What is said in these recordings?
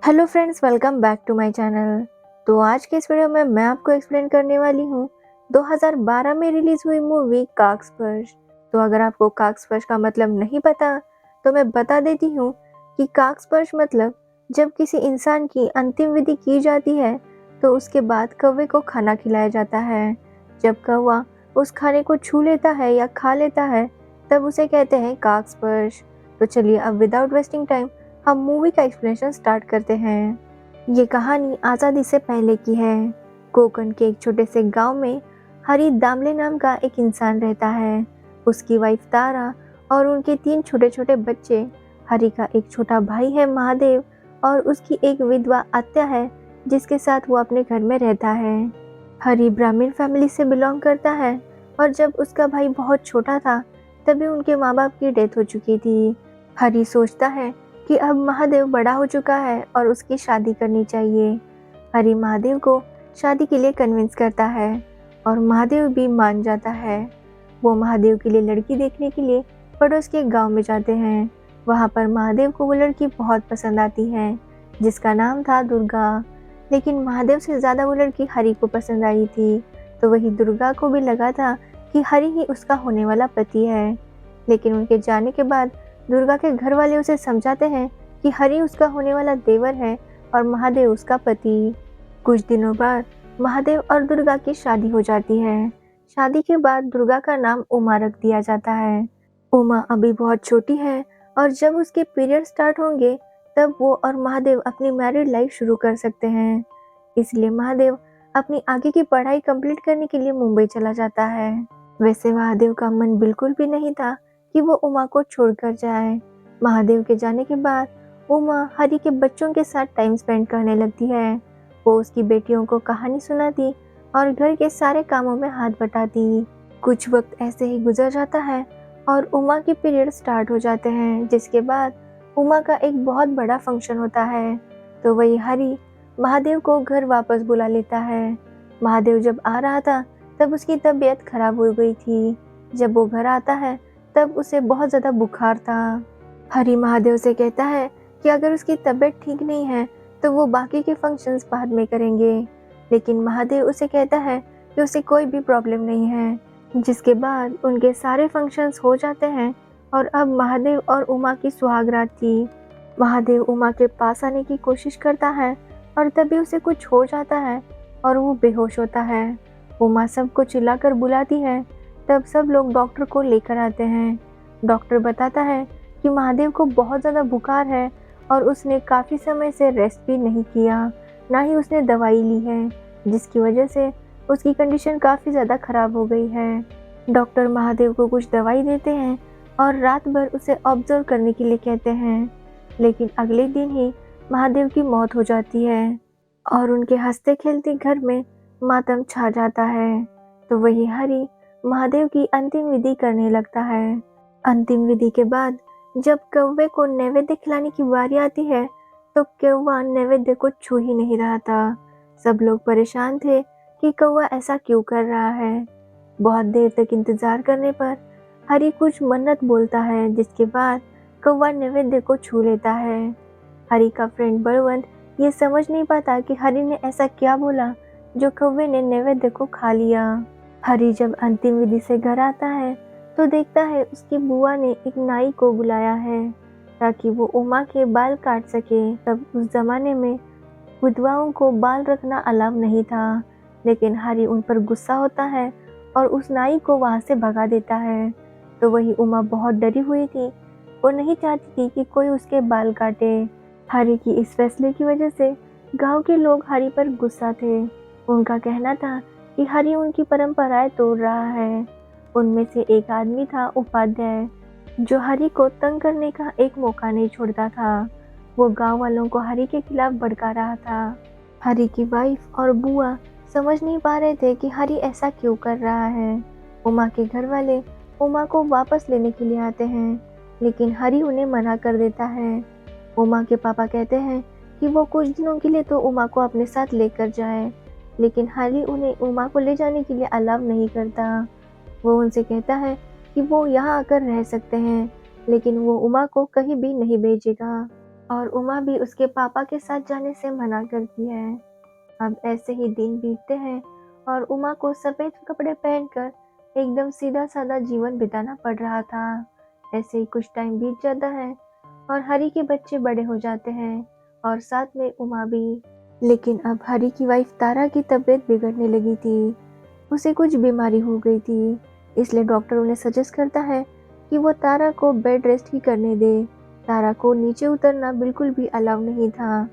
Hello friends, welcome back to my channel. तो आज के इस वीडियो में मैं आपको एक्सप्लेन करने वाली हूँ 2012 में रिलीज हुई मूवी काकस्पर्श। तो अगर आपको काकस्पर्श का मतलब नहीं पता तो मैं बता देती हूँ कि काकस्पर्श मतलब जब किसी इंसान की अंतिम विधि की जाती है तो उसके बाद कौवे को खाना खिलाया जाता है। जब कौवा उस खाने को छू लेता है या खा लेता है तब उसे कहते हैं काकस्पर्श। तो चलिए अब विदाउट वेस्टिंग टाइम हम मूवी का एक्सप्लेनेशन स्टार्ट करते हैं। ये कहानी आज़ादी से पहले की है। कोकण के एक छोटे से गांव में हरी दामले नाम का एक इंसान रहता है। उसकी वाइफ तारा और उनके 3 छोटे छोटे बच्चे। हरी का एक छोटा भाई है महादेव और उसकी एक विधवा आत्या है जिसके साथ वो अपने घर में रहता है। हरी ब्राह्मण फैमिली से बिलोंग करता है और जब उसका भाई बहुत छोटा था तभी उनके माँ बाप की डेथ हो चुकी थी। हरी सोचता है कि अब महादेव बड़ा हो चुका है और उसकी शादी करनी चाहिए। हरी महादेव को शादी के लिए कन्विंस करता है और महादेव भी मान जाता है। वो महादेव के लिए लड़की देखने के लिए पड़ोस के गांव में जाते हैं। वहां पर महादेव को वो लड़की बहुत पसंद आती है जिसका नाम था दुर्गा। लेकिन महादेव से ज़्यादा वो लड़की हरी को पसंद आई थी। तो वही दुर्गा को भी लगा था कि हरी ही उसका होने वाला पति है। लेकिन उनके जाने के बाद दुर्गा के घर वाले उसे समझाते हैं कि हरि उसका होने वाला देवर है और महादेव उसका पति। कुछ दिनों बाद महादेव और दुर्गा की शादी हो जाती है। शादी के बाद दुर्गा का नाम उमा रख दिया जाता है। उमा अभी बहुत छोटी है और जब उसके पीरियड स्टार्ट होंगे तब वो और महादेव अपनी मैरिड लाइफ शुरू कर सकते हैं। इसलिए महादेव अपनी आगे की पढ़ाई कंप्लीट करने के लिए मुंबई चला जाता है। वैसे महादेव का मन बिल्कुल भी नहीं था कि वो उमा को छोड़कर जाए। महादेव के जाने के बाद उमा हरि के बच्चों के साथ टाइम स्पेंड करने लगती है। वो उसकी बेटियों को कहानी सुनाती और घर के सारे कामों में हाथ बटाती। कुछ वक्त ऐसे ही गुजर जाता है और उमा के पीरियड स्टार्ट हो जाते हैं, जिसके बाद उमा का एक बहुत बड़ा फंक्शन होता है। तो वही हरि महादेव को घर वापस बुला लेता है। महादेव जब आ रहा था तब उसकी तबीयत खराब हो गई थी। जब वो घर आता है तब उसे बहुत ज़्यादा बुखार था। हरि महादेव से कहता है कि अगर उसकी तबीयत ठीक नहीं है तो वो बाकी के फंक्शंस बाद में करेंगे। लेकिन महादेव उसे कहता है कि उसे कोई भी प्रॉब्लम नहीं है। जिसके बाद उनके सारे फंक्शंस हो जाते हैं और अब महादेव और उमा की सुहागरात थी। महादेव उमा के पास आने की कोशिश करता है और तभी उसे कुछ हो जाता है और वो बेहोश होता है। उमा सबको चिल्लाकर बुलाती है। तब सब लोग डॉक्टर को लेकर आते हैं। डॉक्टर बताता है कि महादेव को बहुत ज़्यादा बुखार है और उसने काफ़ी समय से रेस्ट भी नहीं किया, ना ही उसने दवाई ली है, जिसकी वजह से उसकी कंडीशन काफ़ी ज़्यादा ख़राब हो गई है। डॉक्टर महादेव को कुछ दवाई देते हैं और रात भर उसे ऑब्जर्व करने के लिए कहते हैं। लेकिन अगले दिन ही महादेव की मौत हो जाती है और उनके हंसते खेलते घर में मातम छा जाता है। तो वही हरि महादेव की अंतिम विधि करने लगता है। अंतिम विधि के बाद जब कौवे को नैवेद्य खिलाने की बारी आती है तो कौवा नैवेद्य को छू ही नहीं रहा था। सब लोग परेशान थे कि कौवा ऐसा क्यों कर रहा है। बहुत देर तक इंतजार करने पर हरि कुछ मन्नत बोलता है, जिसके बाद कौवा नैवेद्य को छू लेता है। हरि का फ्रेंड बलवंत ये समझ नहीं पाता कि हरि ने ऐसा क्या बोला जो कौवे ने नैवेद्य को खा लिया। हरि जब अंतिम विधि से घर आता है तो देखता है उसकी बुआ ने एक नाई को बुलाया है ताकि वो उमा के बाल काट सके। तब उस जमाने में विधवाओं को बाल रखना अलाउ नहीं था, लेकिन हरि उन पर गुस्सा होता है और उस नाई को वहां से भगा देता है। तो वही उमा बहुत डरी हुई थी। वो नहीं चाहती थी कि कोई उसके बाल काटे। हरि की इस फैसले की वजह से गांव के लोग हरि पर गुस्सा थे। उनका कहना था कि हरि उनकी परंपराएं तोड़ रहा है। उनमें से एक आदमी था उपाध्याय, जो हरि को तंग करने का एक मौका नहीं छोड़ता था। वो गांव वालों को हरि के खिलाफ भड़का रहा था। हरि की वाइफ और बुआ समझ नहीं पा रहे थे कि हरि ऐसा क्यों कर रहा है। उमा के घर वाले उमा को वापस लेने के लिए आते हैं, लेकिन हरि उन्हें मना कर देता है। उमा के पापा कहते हैं कि वो कुछ दिनों के लिए तो उमा को अपने साथ लेकर जाए, लेकिन हरि उन्हें उमा को ले जाने के लिए अलाउ नहीं करता। वो उनसे कहता है कि वो यहाँ आकर रह सकते हैं, लेकिन वो उमा को कहीं भी नहीं भेजेगा। और उमा भी उसके पापा के साथ जाने से मना करती है। अब ऐसे ही दिन बीतते हैं और उमा को सफ़ेद कपड़े पहनकर एकदम सीधा-सादा जीवन बिताना पड़ रहा था। ऐसे ही कुछ टाइम बीत जाता है और हरी के बच्चे बड़े हो जाते हैं और साथ में उमा भी। लेकिन अब हरी की वाइफ तारा की तबीयत बिगड़ने लगी थी। उसे कुछ बीमारी हो गई थी, इसलिए डॉक्टर उन्हें सजेस्ट करता है कि वो तारा को बेड रेस्ट ही करने दे। तारा को नीचे उतरना बिल्कुल भी अलाउ नहीं था,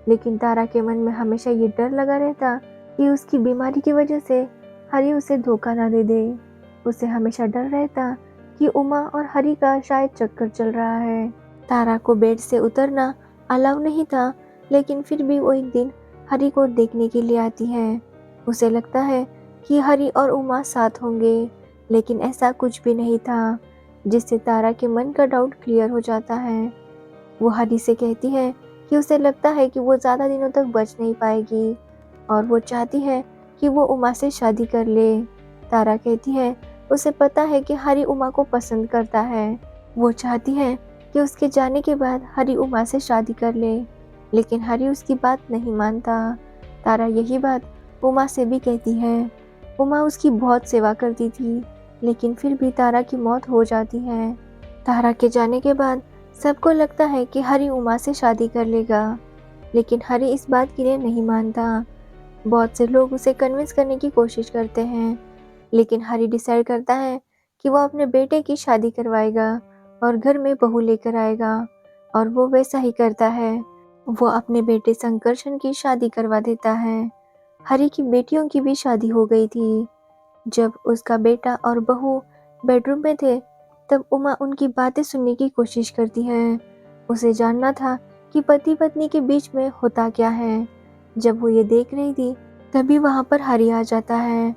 लेकिन तारा के मन में हमेशा ये डर लगा रहता कि उसकी बीमारी की वजह से हरी उसे धोखा ना दे दे। उसे हमेशा डर रहता कि उमा और हरी का शायद चक्कर चल रहा है। तारा को बेड से उतरना अलाउ नहीं था, लेकिन फिर भी वो एक दिन हरी को देखने के लिए आती है। उसे लगता है कि हरी और उमा साथ होंगे, लेकिन ऐसा कुछ भी नहीं था, जिससे तारा के मन का डाउट क्लियर हो जाता है। वो हरी से कहती है कि उसे लगता है कि वो ज़्यादा दिनों तक बच नहीं पाएगी और वो चाहती है कि वो उमा से शादी कर ले। तारा कहती है उसे पता है कि हरी उमा को पसंद करता है। वो चाहती है कि उसके जाने के बाद हरी उमा से शादी कर ले, लेकिन हरी उसकी बात नहीं मानता। तारा यही बात उमा से भी कहती है। उमा उसकी बहुत सेवा करती थी, लेकिन फिर भी तारा की मौत हो जाती है। तारा के जाने के बाद सबको लगता है कि हरी उमा से शादी कर लेगा, लेकिन हरी इस बात के लिए नहीं मानता। बहुत से लोग उसे कन्विंस करने की कोशिश करते हैं, लेकिन हरी डिसाइड करता है कि वो अपने बेटे की शादी करवाएगा और घर में बहू लेकर आएगा, और वो वैसा ही करता है। वो अपने बेटे संकर्षण की शादी करवा देता है। हरी की बेटियों की भी शादी हो गई थी। जब उसका बेटा और बहू बेडरूम में थे, तब उमा उनकी बातें सुनने की कोशिश करती है। उसे जानना था कि पति पत्नी के बीच में होता क्या है। जब वो ये देख रही थी, तभी वहाँ पर हरी आ जाता है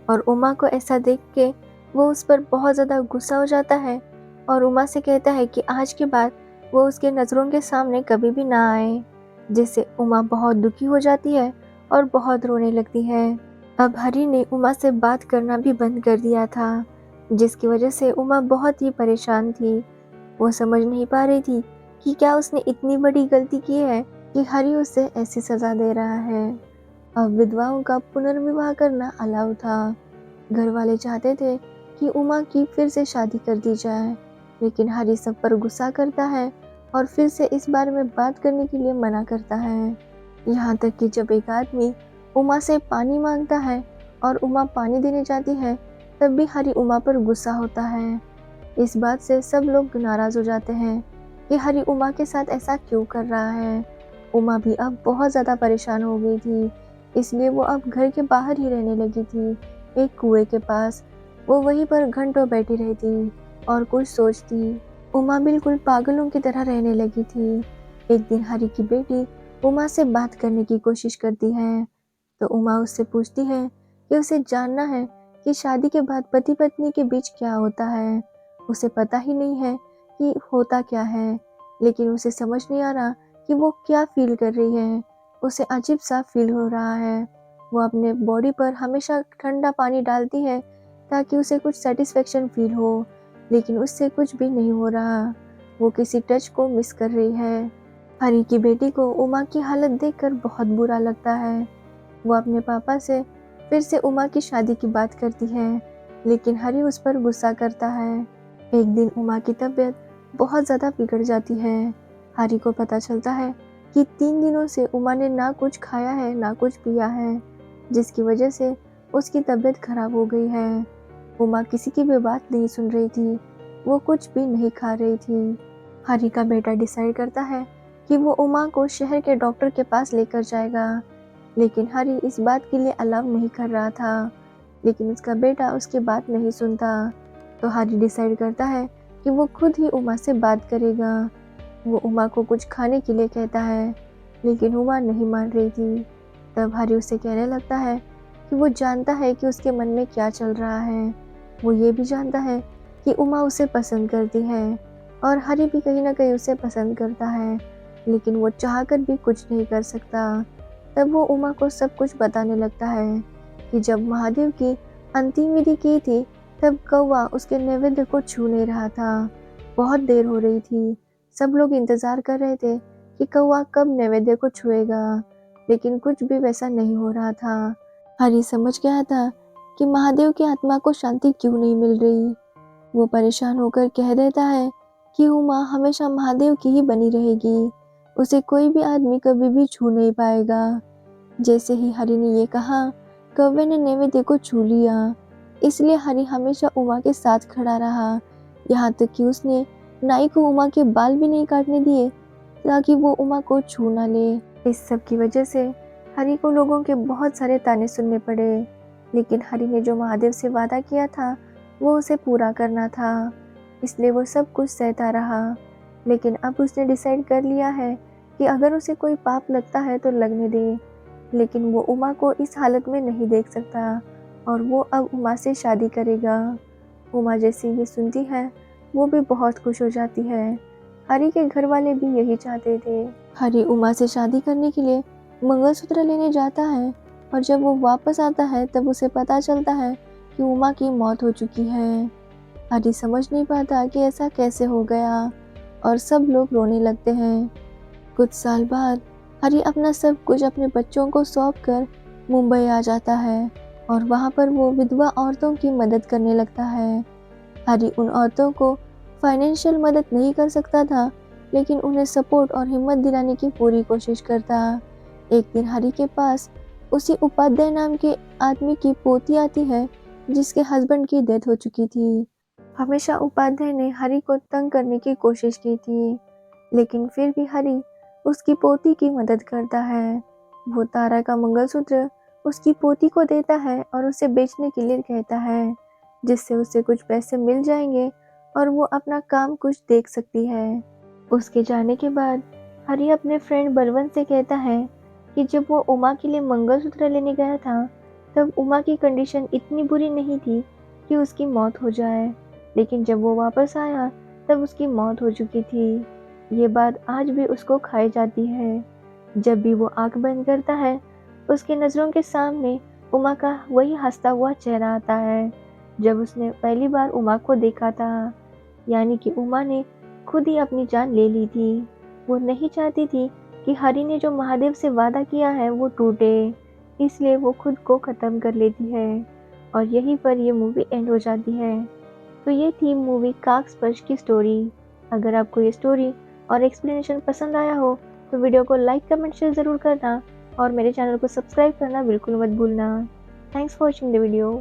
और उमा को ऐसा देख के वो उस पर बहुत ज़्यादा गुस्सा हो जाता है और उमा से कहता है कि आज के बाद वो उसके नज़रों के सामने कभी भी ना आए, जिससे उमा बहुत दुखी हो जाती है और बहुत रोने लगती है। अब हरी ने उमा से बात करना भी बंद कर दिया था, जिसकी वजह से उमा बहुत ही परेशान थी। वो समझ नहीं पा रही थी कि क्या उसने इतनी बड़ी गलती की है कि हरी उसे ऐसी सज़ा दे रहा है। अब विधवाओं का पुनर्विवाह करना अलाउ था। घर वाले चाहते थे कि उमा की फिर से शादी कर दी जाए, लेकिन हरी सब पर गुस्सा करता है और फिर से इस बारे में बात करने के लिए मना करता है। यहाँ तक कि जब एक आदमी उमा से पानी मांगता है और उमा पानी देने जाती है, तब भी हरी उमा पर गुस्सा होता है। इस बात से सब लोग नाराज़ हो जाते हैं कि हरी उमा के साथ ऐसा क्यों कर रहा है। उमा भी अब बहुत ज़्यादा परेशान हो गई थी, इसलिए वो अब घर के बाहर ही रहने लगी थी, एक कुएं के पास। वो वहीं पर घंटों बैठी रहती और कुछ सोचती। उमा बिल्कुल पागलों की तरह रहने लगी थी। एक दिन हरी की बेटी उमा से बात करने की कोशिश करती है, तो उमा उससे पूछती है कि उसे जानना है कि शादी के बाद पति पत्नी के बीच क्या होता है। उसे पता ही नहीं है कि होता क्या है, लेकिन उसे समझ नहीं आ रहा कि वो क्या फील कर रही है। उसे अजीब सा फील हो रहा है। वो अपने बॉडी पर हमेशा ठंडा पानी डालती है ताकि उसे कुछ सेटिस्फेक्शन फील हो, लेकिन उससे कुछ भी नहीं हो रहा। वो किसी टच को मिस कर रही है। हरी की बेटी को उमा की हालत देखकर बहुत बुरा लगता है। वो अपने पापा से फिर से उमा की शादी की बात करती है, लेकिन हरी उस पर गुस्सा करता है। एक दिन उमा की तबीयत बहुत ज़्यादा बिगड़ जाती है। हरी को पता चलता है कि 3 दिनों से उमा ने ना कुछ खाया है ना कुछ पिया है, जिसकी वजह से उसकी तबीयत खराब हो गई है। उमा किसी की भी बात नहीं सुन रही थी, वो कुछ भी नहीं खा रही थी। हरी का बेटा डिसाइड करता है कि वो उमा को शहर के डॉक्टर के पास लेकर जाएगा, लेकिन हरी इस बात के लिए अलाउ नहीं कर रहा था, लेकिन उसका बेटा उसकी बात नहीं सुनता। तो हरी डिसाइड करता है कि वो खुद ही उमा से बात करेगा। वो उमा को कुछ खाने के लिए कहता है, लेकिन उमा नहीं मान रही थी। तब हरी उसे कहने लगता है कि वो जानता है कि उसके मन में क्या चल रहा है। वो ये भी जानता है कि उमा उसे पसंद करती है और हरी भी कहीं ना कहीं उसे पसंद करता है, लेकिन वो चाहकर भी कुछ नहीं कर सकता। तब वो उमा को सब कुछ बताने लगता है कि जब महादेव की अंतिम विधि की थी, तब कौवा उसके नैवेद्य को छू नहीं रहा था। बहुत देर हो रही थी। सब लोग इंतज़ार कर रहे थे कि कौवा कब नैवेद्य को छुएगा, लेकिन कुछ भी वैसा नहीं हो रहा था। हरि समझ गया था कि महादेव की आत्मा को शांति क्यों नहीं मिल रही। वो परेशान होकर कह देता है कि उमा हमेशा महादेव की ही बनी रहेगी, उसे कोई भी आदमी कभी भी छू नहीं पाएगा। जैसे ही हरि ने ये कहा, कौवे ने नैवेद्य को छू लिया। इसलिए हरि हमेशा उमा के साथ खड़ा रहा, यहाँ तक कि उसने नाई को उमा के बाल भी नहीं काटने दिए ताकि वो उमा को छू ना ले। इस सब की वजह से हरि को लोगों के बहुत सारे ताने सुनने पड़े, लेकिन हरि ने जो महादेव से वादा किया था वो उसे पूरा करना था, इसलिए वो सब कुछ सहता रहा। लेकिन अब उसने डिसाइड कर लिया है कि अगर उसे कोई पाप लगता है तो लगने दे, लेकिन वो उमा को इस हालत में नहीं देख सकता और वो अब उमा से शादी करेगा। उमा जैसे ये सुनती है वो भी बहुत खुश हो जाती है। हरि के घर वाले भी यही चाहते थे। हरि उमा से शादी करने के लिए मंगलसूत्र लेने जाता है और जब वो वापस आता है तब उसे पता चलता है कि उमा की मौत हो चुकी है। हरि समझ नहीं पाता कि ऐसा कैसे हो गया और सब लोग रोने लगते हैं। कुछ साल बाद हरि अपना सब कुछ अपने बच्चों को सौंप कर मुंबई आ जाता है और वहाँ पर वो विधवा औरतों की मदद करने लगता है। हरि उन औरतों को फाइनेंशियल मदद नहीं कर सकता था, लेकिन उन्हें सपोर्ट और हिम्मत दिलाने की पूरी कोशिश करता। एक दिन हरि के पास उसी उपाध्याय नाम के आदमी की पोती आती है जिसके हस्बैंड की डेथ हो चुकी थी। हमेशा उपाध्याय ने हरि को तंग करने की कोशिश की थी, लेकिन फिर भी हरि उसकी पोती की मदद करता है। वो तारा का मंगलसूत्र उसकी पोती को देता है और उसे बेचने के लिए कहता है, जिससे उसे कुछ पैसे मिल जाएंगे और वो अपना काम कुछ देख सकती है। उसके जाने के बाद हरि अपने फ्रेंड बलवंत से कहता है कि जब वो उमा के लिए मंगलसूत्र लेने गया था तब उमा की कंडीशन इतनी बुरी नहीं थी कि उसकी मौत हो जाए, लेकिन जब वो वापस आया तब उसकी मौत हो चुकी थी। ये बात आज भी उसको खाई जाती है। जब भी वो आंख बंद करता है उसकी नज़रों के सामने उमा का वही हंसता हुआ चेहरा आता है जब उसने पहली बार उमा को देखा था, यानी कि उमा ने खुद ही अपनी जान ले ली थी। वो नहीं चाहती थी कि हरि ने जो महादेव से वादा किया है वो टूटे, इसलिए वो खुद को ख़त्म कर लेती है और यहीं पर ये मूवी एंड हो जाती है। तो ये थी मूवी काकस्पर्श की स्टोरी। अगर आपको ये स्टोरी और एक्सप्लेनेशन पसंद आया हो तो वीडियो को लाइक कमेंट शेयर ज़रूर करना और मेरे चैनल को सब्सक्राइब करना बिल्कुल मत भूलना। Thanks for watching the video.